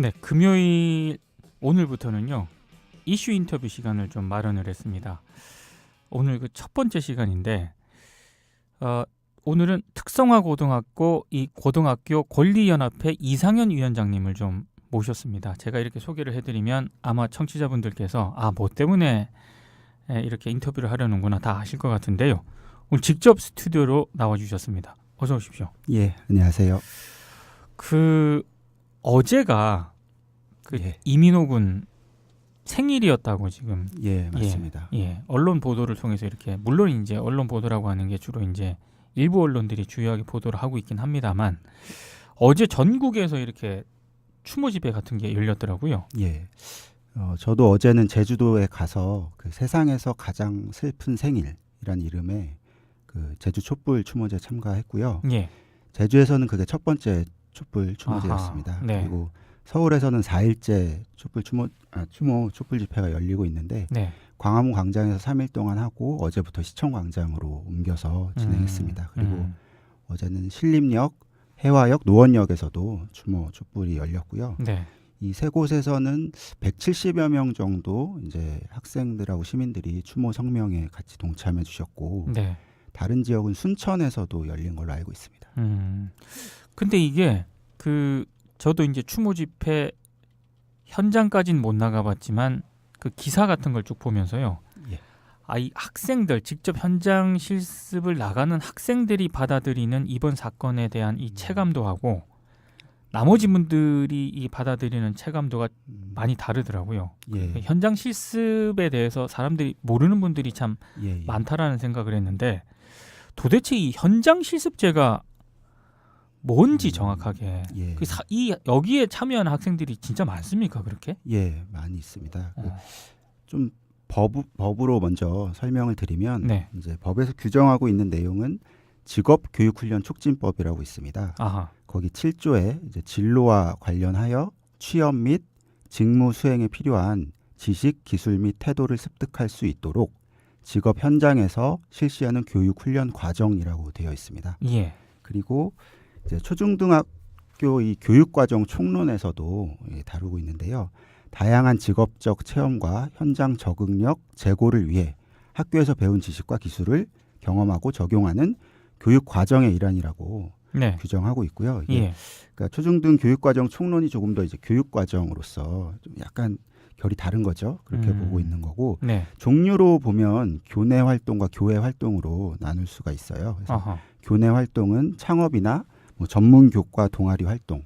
네, 금요일 오늘부터는요. 이슈 인터뷰 시간을 좀 마련을 했습니다. 오늘 그 첫 번째 시간인데 오늘은 특성화고등학교 이 고등학교 권리연합회 이상현 위원장님을 좀 모셨습니다. 제가 이렇게 소개를 해드리면 아마 청취자분들께서 뭐 때문에 이렇게 인터뷰를 하려는구나 다 아실 것 같은데요. 오늘 직접 스튜디오로 나와주셨습니다. 어서 오십시오. 예, 안녕하세요. 어제가 예. 이민호 군 생일이었다고 지금. 예, 맞습니다. 언론 보도를 통해서 이렇게 물론 이제 언론 보도라고 하는 게 주로 이제 일부 언론들이 주요하게 보도를 하고 있긴 합니다만 어제 전국에서 이렇게 추모 집회 같은 게 열렸더라고요. 예. 저도 어제는 제주도에 가서 그 세상에서 가장 슬픈 생일이란 이름의 그 제주 촛불 추모제 참가했고요. 예. 제주에서는 그게 첫 번째 촛불 추모제였습니다. 네. 그리고 서울에서는 4일째 추모 촛불 집회가 열리고 있는데 네. 광화문 광장에서 3일 동안 하고 어제부터 시청 광장으로 옮겨서 진행했습니다. 그리고 어제는 신림역, 해화역, 노원역에서도 촛불이 열렸고요. 네. 이 세 곳에서는 170여 명 정도 이제 학생들하고 시민들이 추모 성명에 같이 동참해 주셨고 네. 다른 지역은 순천에서도 열린 걸로 알고 있습니다. 근데 이게 저도 이제 추모 집회 현장까지는 못 나가봤지만 그 기사 같은 걸 쭉 보면서요. 예. 이 학생들 직접 현장 실습을 나가는 학생들이 받아들이는 이번 사건에 대한 이 체감도하고 나머지 분들이 이 받아들이는 체감도가 많이 다르더라고요. 예. 현장 실습에 대해서 사람들이 모르는 분들이 참 예. 많다라는 생각을 했는데 도대체 이 현장 실습제가 뭔지 정확하게 예. 여기에 참여하는 학생들이 진짜 많습니까? 그렇게? 예, 많이 있습니다. 좀 법으로 먼저 설명을 드리면 네. 이제 법에서 규정하고 있는 내용은 직업교육훈련 촉진법이라고 있습니다. 아하. 거기 7조에 이제 진로와 관련하여 취업 및 직무 수행에 필요한 지식, 기술 및 태도를 습득할 수 있도록 직업 현장에서 실시하는 교육훈련 과정이라고 되어 있습니다. 예. 그리고 이제 초중등학교 이 교육과정 총론에서도 다루고 있는데요. 다양한 직업적 체험과 현장 적응력 제고를 위해 학교에서 배운 지식과 기술을 경험하고 적용하는 교육 과정의 일환이라고 네. 규정하고 있고요. 이게 예. 그러니까 초중등 교육과정 총론이 조금 더 이제 교육과정으로서 좀 약간 결이 다른 거죠. 그렇게 보고 있는 거고 네. 종류로 보면 교내 활동과 교외 활동으로 나눌 수가 있어요. 그래서 아하. 교내 교내 활동은 창업이나 전문 교과 동아리 활동,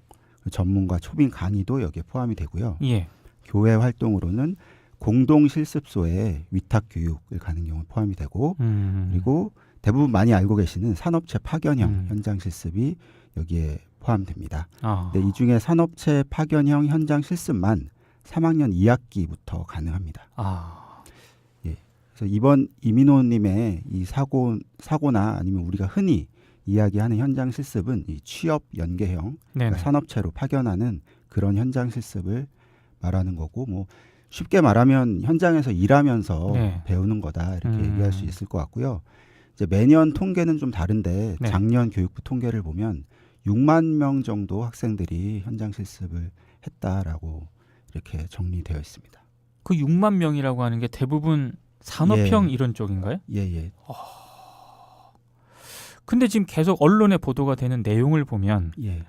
전문가 초빙 강의도 여기에 포함이 되고요. 예. 교외 활동으로는 공동 실습소에 위탁 교육을 가는 경우 포함이 되고 그리고 대부분 많이 알고 계시는 산업체 파견형 현장 실습이 여기에 포함됩니다. 근데 이 중에 산업체 파견형 현장 실습만 3학년 2학기부터 가능합니다. 예. 그래서 이번 이민호님의 이 사고나 아니면 우리가 흔히 이야기하는 현장 실습은 이 취업 연계형 그러니까 산업체로 파견하는 그런 현장 실습을 말하는 거고 뭐 쉽게 말하면 현장에서 일하면서 배우는 거다 이렇게 얘기할 수 있을 것 같고요. 이제 매년 통계는 좀 다른데 작년 교육부 통계를 보면 6만 명 정도 학생들이 현장 실습을 했다라고 이렇게 정리되어 있습니다. 그 6만 명이라고 하는 게 대부분 산업형 이런 쪽인가요? 예. 근데 지금 계속 언론에 보도가 되는 내용을 보면 예.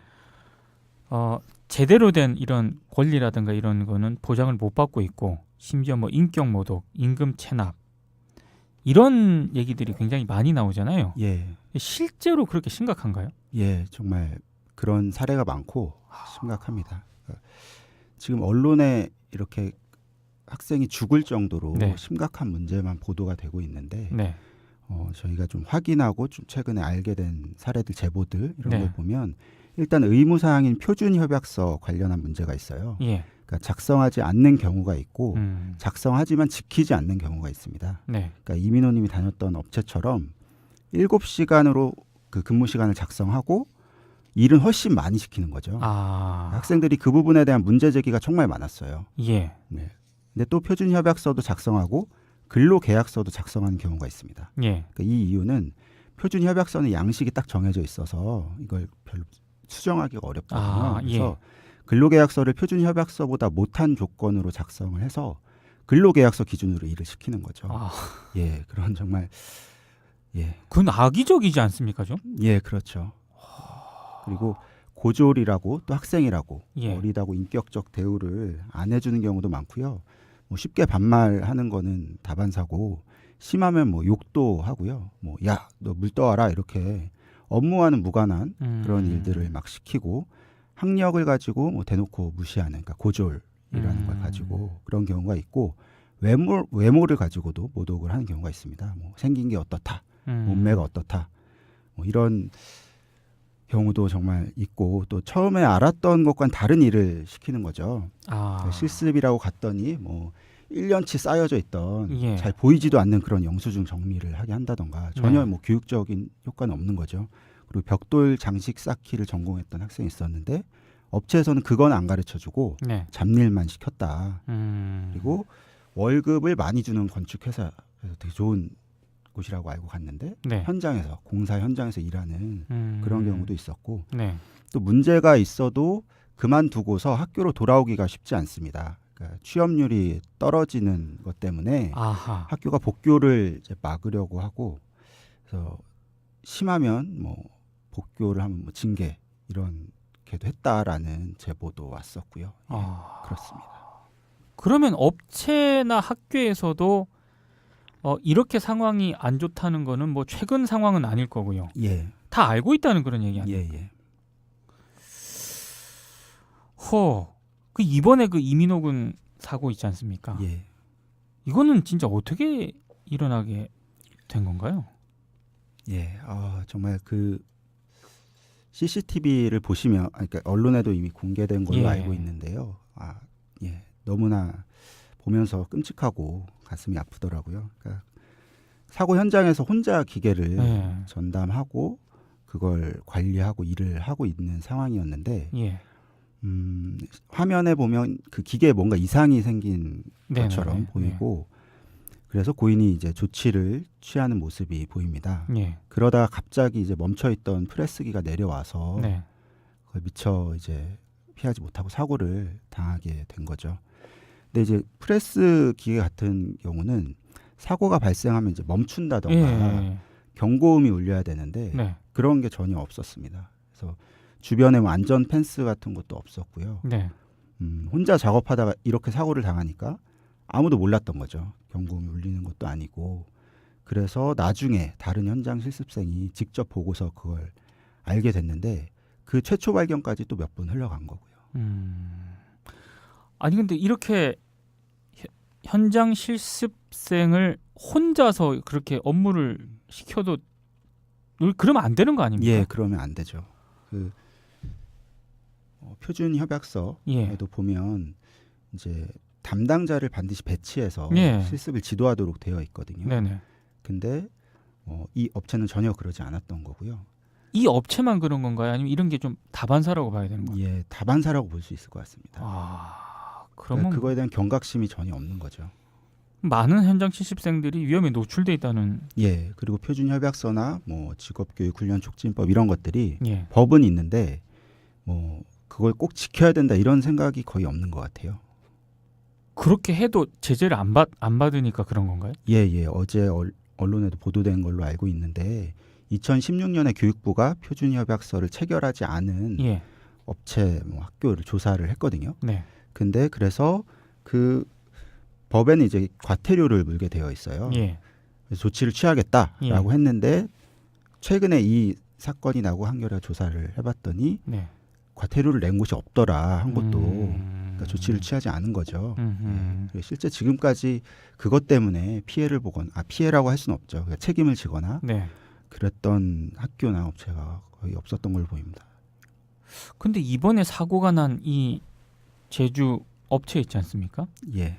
제대로 된 이런 권리라든가 이런 거는 보장을 못 받고 있고 심지어 뭐 인격 모독, 임금 체납 이런 얘기들이 굉장히 많이 나오잖아요. 예. 실제로 그렇게 심각한가요? 예, 정말 그런 사례가 많고 심각합니다. 지금 언론에 이렇게 학생이 죽을 정도로 심각한 문제만 보도가 되고 있는데 저희가 좀 확인하고 좀 최근에 알게 된 사례들, 제보들 이런 걸 보면 일단 의무사항인 표준협약서 관련한 문제가 있어요. 그러니까 작성하지 않는 경우가 있고 작성하지만 지키지 않는 경우가 있습니다. 그러니까 이민호님이 다녔던 업체처럼 7시간으로 그 근무 시간을 작성하고 일은 훨씬 많이 시키는 거죠. 학생들이 그 부분에 대한 문제 제기가 정말 많았어요. 근데 또 표준협약서도 작성하고 근로계약서도 작성하는 경우가 있습니다. 그러니까 이 이유는 표준협약서는 양식이 딱 정해져 있어서 이걸 별로 수정하기가 어렵거든요. 그래서 근로계약서를 표준협약서보다 못한 조건으로 작성을 해서 근로계약서 기준으로 일을 시키는 거죠. 아, 예, 그런 정말 그건 악의적이지 않습니까, 좀? 예, 그렇죠. 그리고 고졸이라고 또 학생이라고 예. 어리다고 인격적 대우를 안 해주는 경우도 많고요. 뭐 쉽게 반말하는 거는 다반사고 심하면 뭐 욕도 하고요. 뭐 야, 너 물 떠와라 이렇게 업무와는 무관한 그런 일들을 막 시키고 학력을 가지고 뭐 대놓고 무시하는 그러니까 고졸이라는 걸 가지고 그런 경우가 있고 외모를 가지고도 모독을 하는 경우가 있습니다. 뭐 생긴 게 어떻다, 몸매가 어떻다, 뭐 이런 경우도 정말 있고 또 처음에 알았던 것과는 다른 일을 시키는 거죠. 아, 실습이라고 갔더니 뭐 1년치 쌓여져 있던 예. 잘 보이지도 않는 그런 영수증 정리를 하게 한다던가 전혀 네. 뭐 교육적인 효과는 없는 거죠. 그리고 벽돌 장식 쌓기를 전공했던 학생이 있었는데 업체에서는 그건 안 가르쳐주고 네. 잡일만 시켰다. 음. 그리고 월급을 많이 주는 건축회사에서 되게 좋은 곳이라고 알고 갔는데 네. 현장에서 공사 현장에서 일하는 그런 경우도 있었고 네. 또 문제가 있어도 그만두고서 학교로 돌아오기가 쉽지 않습니다. 그러니까 취업률이 떨어지는 것 때문에 아하. 학교가 복교를 이제 막으려고 하고 그래서 심하면 뭐 복교를 하면 뭐 징계 이런게도 했다라는 제보도 왔었고요. 예, 아. 그렇습니다. 그러면 업체나 학교에서도 이렇게 상황이 안 좋다는 거는 뭐 최근 상황은 아닐 거고요. 예, 다 알고 있다는 그런 얘기 아니에요? 예. 그 이번에 그 이민호군 사고 있지 않습니까? 예. 이거는 진짜 어떻게 일어나게 된 건가요? 예, 정말 그 CCTV를 보시면, 그러니까 언론에도 이미 공개된 걸로 예. 알고 있는데요. 너무나 보면서 끔찍하고 가슴이 아프더라고요. 그러니까 사고 현장에서 혼자 기계를 예. 전담하고 그걸 관리하고 일을 하고 있는 상황이었는데, 예. 화면에 보면 그 기계에 뭔가 이상이 생긴 것처럼 네네네. 보이고. 그래서 고인이 이제 조치를 취하는 모습이 보입니다. 예. 그러다가 갑자기 이제 멈춰있던 프레스기가 내려와서 네. 그걸 미처 이제 피하지 못하고 사고를 당하게 된 거죠. 근데 이제 프레스 기계 같은 경우는 사고가 발생하면 이제 멈춘다던가 예. 경고음이 울려야 되는데 네. 그런 게 전혀 없었습니다. 그래서 주변에 뭐 안전 펜스 같은 것도 없었고요. 네. 혼자 작업하다가 이렇게 사고를 당하니까 아무도 몰랐던 거죠. 경고음이 울리는 것도 아니고. 그래서 나중에 다른 현장 실습생이 직접 보고서 그걸 알게 됐는데 그 최초 발견까지 또 몇 번 흘러간 거고요. 아니 근데 이렇게 현장 실습생을 혼자서 그렇게 업무를 시켜도 그러면 안 되는 거 아닙니까? 예, 그러면 안 되죠. 그 표준 협약서에도 예. 보면 이제 담당자를 반드시 배치해서 예. 실습을 지도하도록 되어 있거든요. 네네. 근데 이 업체는 전혀 그러지 않았던 거고요. 이 업체만 그런 건가요? 아니면 이런 게 좀 다반사라고 봐야 되는 건가요? 예, 다반사라고 볼 수 있을 것 같습니다. 그러면 그러니까 그거에 대한 경각심이 전혀 없는 거죠. 많은 현장 실습생들이 위험에 노출돼 있다는. 예, 그리고 표준 협약서나 뭐 직업교육 훈련 촉진법 이런 것들이 예. 법은 있는데 뭐 그걸 꼭 지켜야 된다 이런 생각이 거의 없는 것 같아요. 그렇게 해도 제재를 안 받으니까 그런 건가요? 예, 어제 언론에도 보도된 걸로 알고 있는데 2016년에 교육부가 표준 협약서를 체결하지 않은 예. 업체 뭐 학교를 조사를 했거든요. 네. 근데 그래서 그 법에는 이제 과태료를 물게 되어 있어요. 예. 그래서 조치를 취하겠다라고 했는데 최근에 이 사건이 나고 한겨레가 조사를 해봤더니 네. 과태료를 낸 곳이 없더라 한 곳도. 그러니까 조치를 취하지 않은 거죠. 예. 실제 지금까지 그것 때문에 피해를 보거나 피해라고 할 수는 없죠. 그러니까 책임을 지거나 네. 그랬던 학교나 업체가 거의 없었던 걸로 보입니다. 근데 이번에 사고가 난 이 제주 업체 있지 않습니까? 예,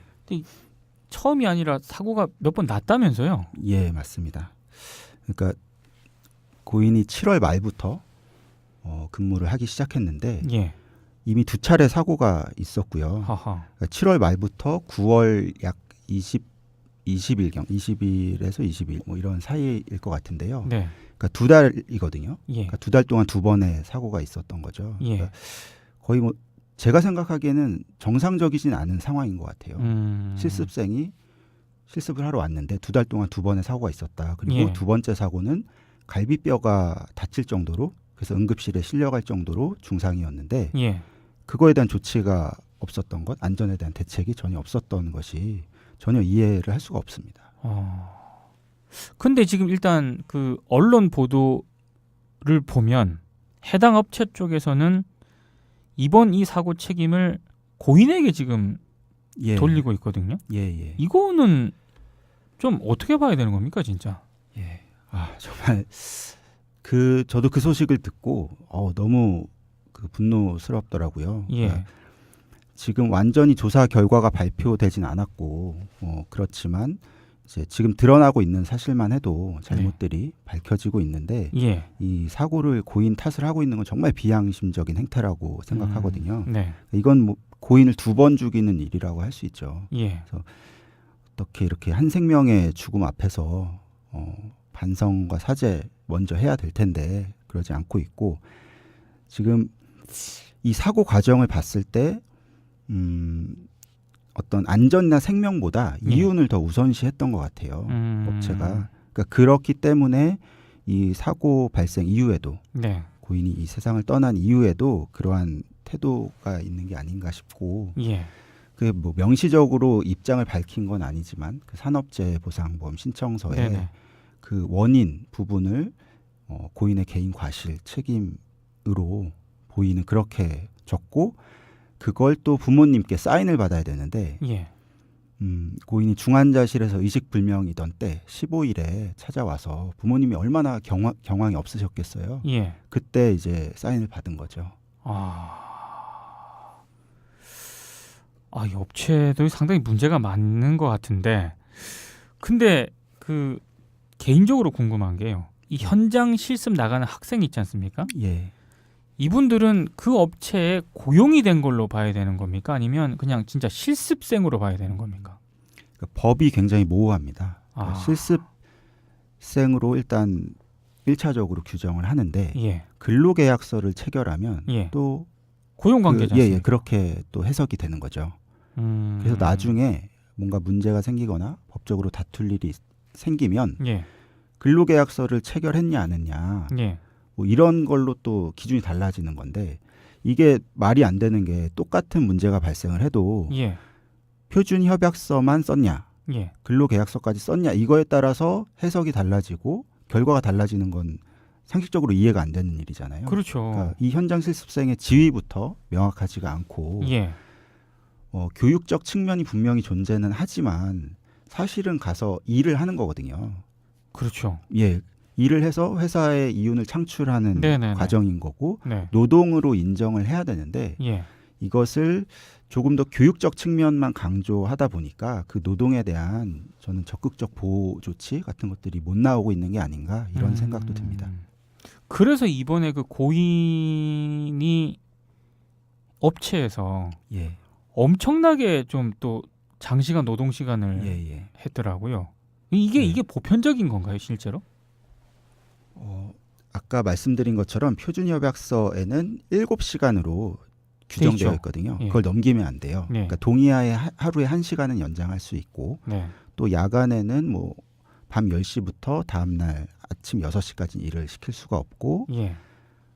처음이 아니라 사고가 몇 번 났다면서요? 예, 맞습니다. 그러니까 고인이 7월 말부터 근무를 하기 시작했는데 예. 이미 두 차례 사고가 있었고요. 하하. 그러니까 7월 말부터 9월 약 20일경 20일에서 20일 뭐 이런 사이일 것 같은데요. 네. 그러니까 두 달이거든요. 예. 그러니까 두 달 동안 두 번의 사고가 있었던 거죠. 예. 그러니까 거의 뭐 제가 생각하기에는 정상적이진 않은 상황인 것 같아요. 실습생이 실습을 하러 왔는데 2달 동안 2번의 사고가 있었다. 그리고 예. 2번째 사고는 갈비뼈가 다칠 정도로 그래서 응급실에 실려갈 정도로 중상이었는데 예. 그거에 대한 조치가 없었던 것, 안전에 대한 대책이 전혀 없었던 것이 전혀 이해를 할 수가 없습니다. 근데 지금 일단 그 언론 보도를 보면 해당 업체 쪽에서는 이번 이 사고 책임을 고인에게 지금 예. 돌리고 있거든요. 예. 이거는 좀 어떻게 봐야 되는 겁니까, 진짜? 예. 정말 저도 그 소식을 듣고 너무 분노스럽더라고요. 예. 그러니까 지금 완전히 조사 결과가 발표되진 않았고 그렇지만 이제 지금 드러나고 있는 사실만 해도 잘못들이 밝혀지고 있는데 예. 이 사고를 고인 탓을 하고 있는 건 정말 비양심적인 행태라고 생각하거든요. 네. 이건 뭐 고인을 2번 죽이는 일이라고 할 수 있죠. 예. 어떻게 이렇게 한 생명의 죽음 앞에서 반성과 사죄 먼저 해야 될 텐데 그러지 않고 있고 지금 이 사고 과정을 봤을 때 어떤 안전이나 생명보다 이윤을 더 우선시했던 것 같아요. 업체가. 그러니까 그렇기 때문에 이 사고 발생 이후에도 네. 고인이 이 세상을 떠난 이후에도 그러한 태도가 있는 게 아닌가 싶고 예. 그 뭐 명시적으로 입장을 밝힌 건 아니지만 그 산업재해 보상보험 신청서에 네네. 그 원인 부분을 고인의 개인 과실 책임으로 보이는 그렇게 적고 그걸 또 부모님께 사인을 받아야 되는데 예. 고인이 중환자실에서 의식불명이던 때 15일에 찾아와서 부모님이 얼마나 경황이 없으셨겠어요. 예. 그때 이제 사인을 받은 거죠. 이 업체도 상당히 문제가 많은 것 같은데, 근데 그 개인적으로 궁금한 게요. 이 현장 실습 나가는 학생 있지 않습니까? 예. 이분들은 그 업체에 고용이 된 걸로 봐야 되는 겁니까? 아니면 그냥 진짜 실습생으로 봐야 되는 겁니까? 그러니까 법이 굉장히 모호합니다. 그러니까 실습생으로 일단 1차적으로 규정을 하는데 예. 근로계약서를 체결하면 예. 또 고용 관계지 않습니까? 그렇게 또 해석이 되는 거죠. 그래서 나중에 뭔가 문제가 생기거나 법적으로 다툴 일이 생기면 예. 근로계약서를 체결했냐 안 했냐 예. 뭐 이런 걸로 또 기준이 달라지는 건데 이게 말이 안 되는 게 똑같은 문제가 발생을 해도 예. 표준협약서만 썼냐 예. 근로계약서까지 썼냐 이거에 따라서 해석이 달라지고 결과가 달라지는 건 상식적으로 이해가 안 되는 일이잖아요. 그렇죠. 그러니까 이 현장 실습생의 지위부터 명확하지가 않고 예. 교육적 측면이 분명히 존재는 하지만 사실은 가서 일을 하는 거거든요. 그렇죠. 예, 일을 해서 회사의 이윤을 창출하는 네네네. 과정인 거고 네. 노동으로 인정을 해야 되는데 예. 이것을 조금 더 교육적 측면만 강조하다 보니까 그 노동에 대한 저는 적극적 보호 조치 같은 것들이 못 나오고 있는 게 아닌가 이런 생각도 듭니다. 그래서 이번에 그 고인이 업체에서 예. 엄청나게 좀 또 장시간 노동 시간을 예. 했더라고요. 이게 보편적인 건가요, 실제로? 아까 말씀드린 것처럼 표준협약서에는 7시간으로 규정되어 있거든요. 예. 그걸 넘기면 안 돼요. 예. 그러니까 동의하에 하루에 1시간은 연장할 수 있고 네. 또 야간에는 뭐 밤 10시부터 다음날 아침 6시까지 일을 시킬 수가 없고 예.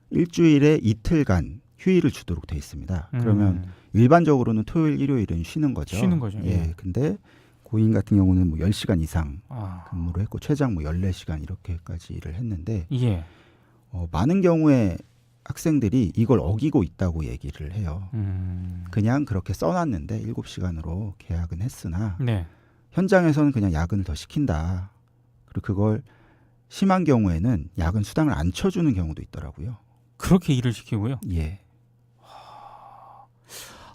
일주일에 이틀간 휴일을 주도록 돼 있습니다. 그러면 일반적으로는 토요일, 일요일은 쉬는 거죠. 쉬는 거죠. 예. 근데 고인 같은 경우는 뭐 10시간 이상 아. 근무를 했고 최장 뭐 14시간 이렇게까지 일을 했는데 예. 많은 경우에 학생들이 이걸 어기고 있다고 얘기를 해요. 그냥 그렇게 써놨는데 7시간으로 계약은 했으나 네. 현장에서는 그냥 야근을 더 시킨다. 그리고 그걸 심한 경우에는 야근 수당을 안 쳐주는 경우도 있더라고요. 그렇게 일을 시키고요. 예.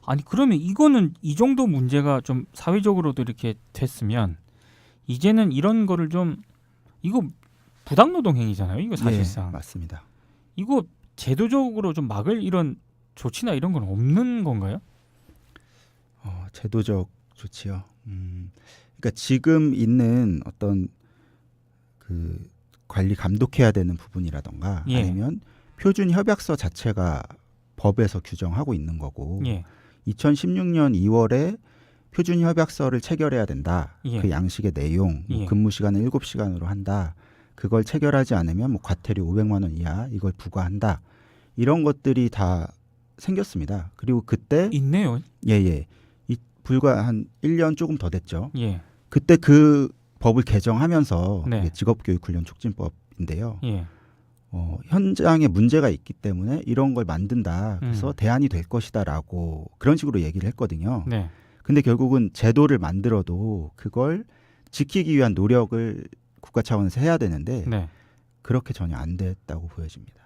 아니 그러면 이거는 이 정도 문제가 좀 사회적으로도 이렇게 됐으면 이제는 이런 거를 좀 이거 부당노동 행위잖아요. 이거 사실상. 예, 맞습니다. 이거 제도적으로 좀 막을 이런 조치나 이런 건 없는 건가요? 제도적 조치요. 그러니까 지금 있는 어떤 그 관리 감독해야 되는 부분이라던가 예. 아니면 표준 협약서 자체가 법에서 규정하고 있는 거고 예. 2016년 2월에 표준협약서를 체결해야 된다. 예. 그 양식의 내용, 뭐 예. 근무 시간을 7시간으로 한다. 그걸 체결하지 않으면 뭐 과태료 500만 원 이하 이걸 부과한다. 이런 것들이 다 생겼습니다. 그리고 그때 있네요. 예예. 불과 한 1년 조금 더 됐죠. 예. 그때 그 법을 개정하면서 네. 이게 직업교육훈련촉진법인데요. 예. 현장에 문제가 있기 때문에 이런 걸 만든다. 그래서 대안이 될 것이다라고 그런 식으로 얘기를 했거든요. 네. 근데 결국은 제도를 만들어도 그걸 지키기 위한 노력을 국가 차원에서 해야 되는데 네. 그렇게 전혀 안 됐다고 보여집니다.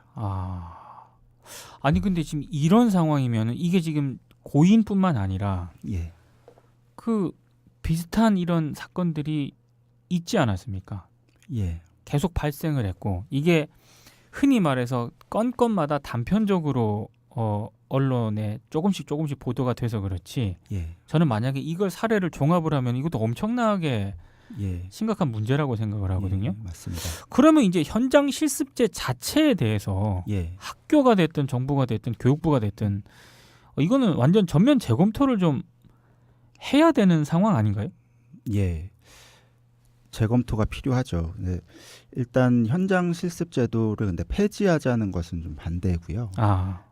아니 근데 지금 이런 상황이면은 이게 지금 고인뿐만 아니라 예. 그 비슷한 이런 사건들이 있지 않았습니까? 예. 계속 발생을 했고 이게 흔히 말해서 건건마다 단편적으로 언론에 조금씩 보도가 돼서 그렇지 예. 저는 만약에 이걸 사례를 종합을 하면 이것도 엄청나게 예. 심각한 문제라고 생각을 하거든요. 예, 맞습니다. 그러면 이제 현장 실습제 자체에 대해서 예. 학교가 됐든 정부가 됐든 교육부가 됐든 이거는 완전 전면 재검토를 좀 해야 되는 상황 아닌가요? 예. 재검토가 필요하죠. 근데 일단 현장 실습 제도를 근데 폐지하자는 것은 좀 반대고요.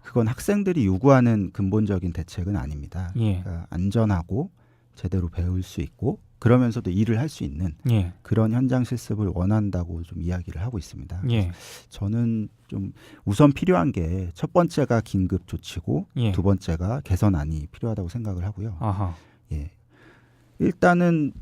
그건 학생들이 요구하는 근본적인 대책은 아닙니다. 예. 그러니까 안전하고 제대로 배울 수 있고 그러면서도 일을 할 수 있는 예. 그런 현장 실습을 원한다고 좀 이야기를 하고 있습니다. 예. 저는 좀 우선 필요한 게 첫 번째가 긴급 조치고 예. 두 번째가 개선안이 필요하다고 생각을 하고요. 아하. 예. 일단은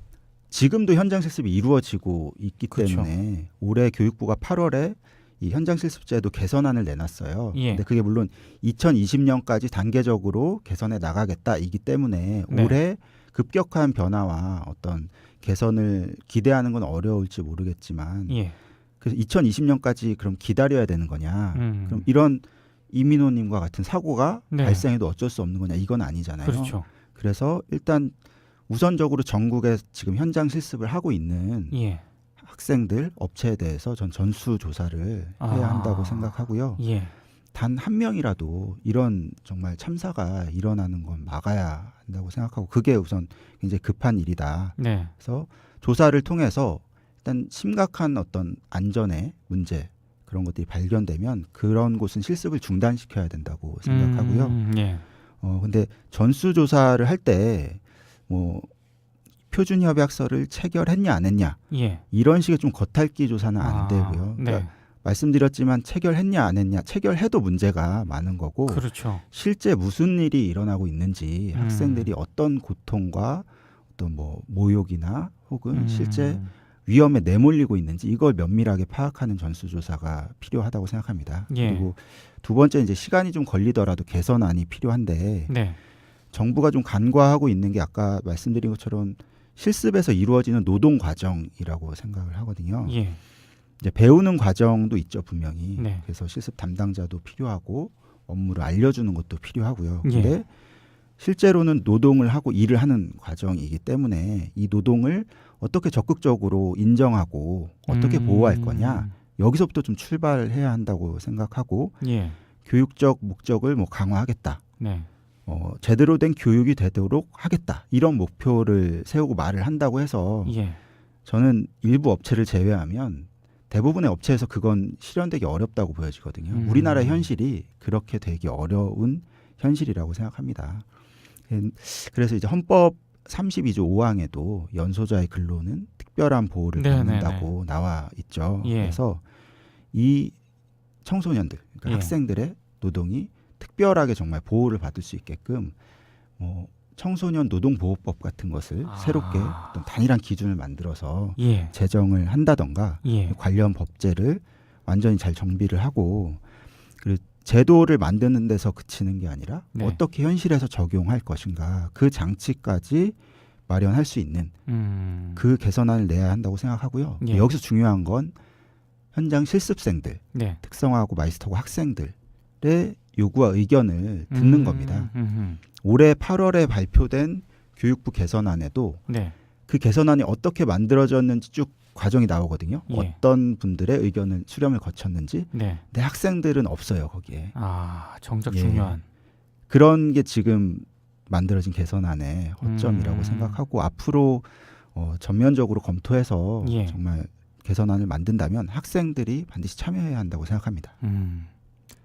지금도 현장 실습이 이루어지고 있기 그렇죠. 때문에 올해 교육부가 8월에 이 현장 실습제도 개선안을 내놨어요. 예. 근데 그게 물론 2020년까지 단계적으로 개선해 나가겠다이기 때문에 네. 올해 급격한 변화와 어떤 개선을 기대하는 건 어려울지 모르겠지만 예. 그래서 2020년까지 그럼 기다려야 되는 거냐? 그럼 이런 이민호님과 같은 사고가 네. 발생해도 어쩔 수 없는 거냐? 이건 아니잖아요. 그렇죠. 그래서 일단 우선적으로 전국에 지금 현장 실습을 하고 있는 예. 학생들, 업체에 대해서 전 전수 조사를 해야 한다고 생각하고요. 예. 단 한 명이라도 이런 정말 참사가 일어나는 건 막아야 한다고 생각하고 그게 우선 굉장히 급한 일이다. 네. 그래서 조사를 통해서 일단 심각한 어떤 안전의 문제 그런 것들이 발견되면 그런 곳은 실습을 중단시켜야 된다고 생각하고요. 예. 근데 전수 조사를 할 때 뭐 표준 협약서를 체결했냐 안 했냐 예. 이런 식의 좀 겉핥기 조사는 안 되고요. 네. 그러니까 말씀드렸지만 체결했냐 안 했냐 체결해도 문제가 많은 거고 그렇죠. 실제 무슨 일이 일어나고 있는지 학생들이 어떤 고통과 어떤 뭐 모욕이나 혹은 실제 위험에 내몰리고 있는지 이걸 면밀하게 파악하는 전수조사가 필요하다고 생각합니다. 예. 그리고 두 번째 이제 시간이 좀 걸리더라도 개선안이 필요한데 네. 정부가 좀 간과하고 있는 게 아까 말씀드린 것처럼 실습에서 이루어지는 노동 과정이라고 생각을 하거든요. 예. 이제 배우는 과정도 있죠 분명히. 네. 그래서 실습 담당자도 필요하고 업무를 알려주는 것도 필요하고요. 예. 근데 실제로는 노동을 하고 일을 하는 과정이기 때문에 이 노동을 어떻게 적극적으로 인정하고 어떻게 보호할 거냐 여기서부터 좀 출발해야 한다고 생각하고 예. 교육적 목적을 뭐 강화하겠다. 네. 제대로 된 교육이 되도록 하겠다. 이런 목표를 세우고 말을 한다고 해서 예. 저는 일부 업체를 제외하면 대부분의 업체에서 그건 실현되기 어렵다고 보여지거든요. 우리나라 현실이 그렇게 되기 어려운 현실이라고 생각합니다. 그래서 이제 헌법 32조 5항에도 연소자의 근로는 특별한 보호를 받는다고 나와 있죠. 예. 그래서 이 청소년들, 그러니까 예. 학생들의 노동이 특별하게 정말 보호를 받을 수 있게끔 청소년 노동보호법 같은 것을 새롭게 어떤 단일한 기준을 만들어서 예. 제정을 한다던가 예. 관련 법제를 완전히 잘 정비를 하고 그리고 제도를 만드는 데서 그치는 게 아니라 네. 어떻게 현실에서 적용할 것인가 그 장치까지 마련할 수 있는 그 개선안을 내야 한다고 생각하고요. 예. 여기서 중요한 건 현장 실습생들, 네. 특성화하고 마이스터고 학생들의 요구와 의견을 듣는 겁니다. 올해 8월에 발표된 교육부 개선안에도 네. 그 개선안이 어떻게 만들어졌는지 쭉 과정이 나오거든요. 예. 어떤 분들의 의견을 수렴을 거쳤는지. 네. 근데 학생들은 없어요 거기에. 아, 정작 예. 중요한. 그런 게 지금 만들어진 개선안의 허점이라고 생각하고 앞으로 전면적으로 검토해서 예. 정말 개선안을 만든다면 학생들이 반드시 참여해야 한다고 생각합니다.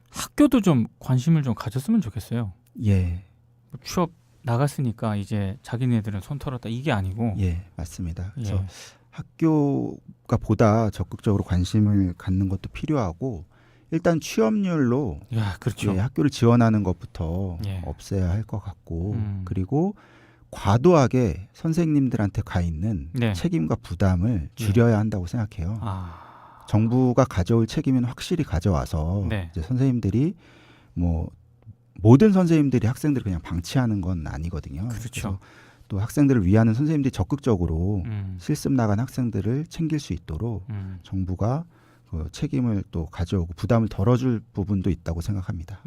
학교도 좀 관심을 좀 가졌으면 좋겠어요. 예, 취업 나갔으니까 이제 자기네들은 손 털었다 이게 아니고. 예, 맞습니다. 그래서 예. 학교가 보다 적극적으로 관심을 갖는 것도 필요하고 일단 취업률로 야, 그렇죠. 예, 학교를 지원하는 것부터 예. 없애야 할 것 같고 그리고 과도하게 선생님들한테 가 있는 네. 책임과 부담을 줄여야 한다고 생각해요. 아, 정부가 가져올 책임은 확실히 가져와서 네. 이제 선생님들이 뭐 모든 선생님들이 학생들을 그냥 방치하는 건 아니거든요. 그렇죠. 그래서 또 학생들을 위하는 선생님들이 적극적으로 실습 나간 학생들을 챙길 수 있도록 정부가 그 책임을 또 가져오고 부담을 덜어줄 부분도 있다고 생각합니다.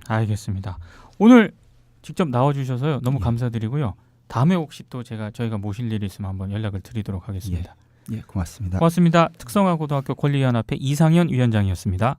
알겠습니다. 오늘 직접 나와주셔서요 너무 예. 감사드리고요. 다음에 혹시 또 저희가 모실 일이 있으면 한번 연락을 드리도록 하겠습니다. 예, 고맙습니다. 고맙습니다. 특성화고등학교 권리연합회 이상현 위원장이었습니다.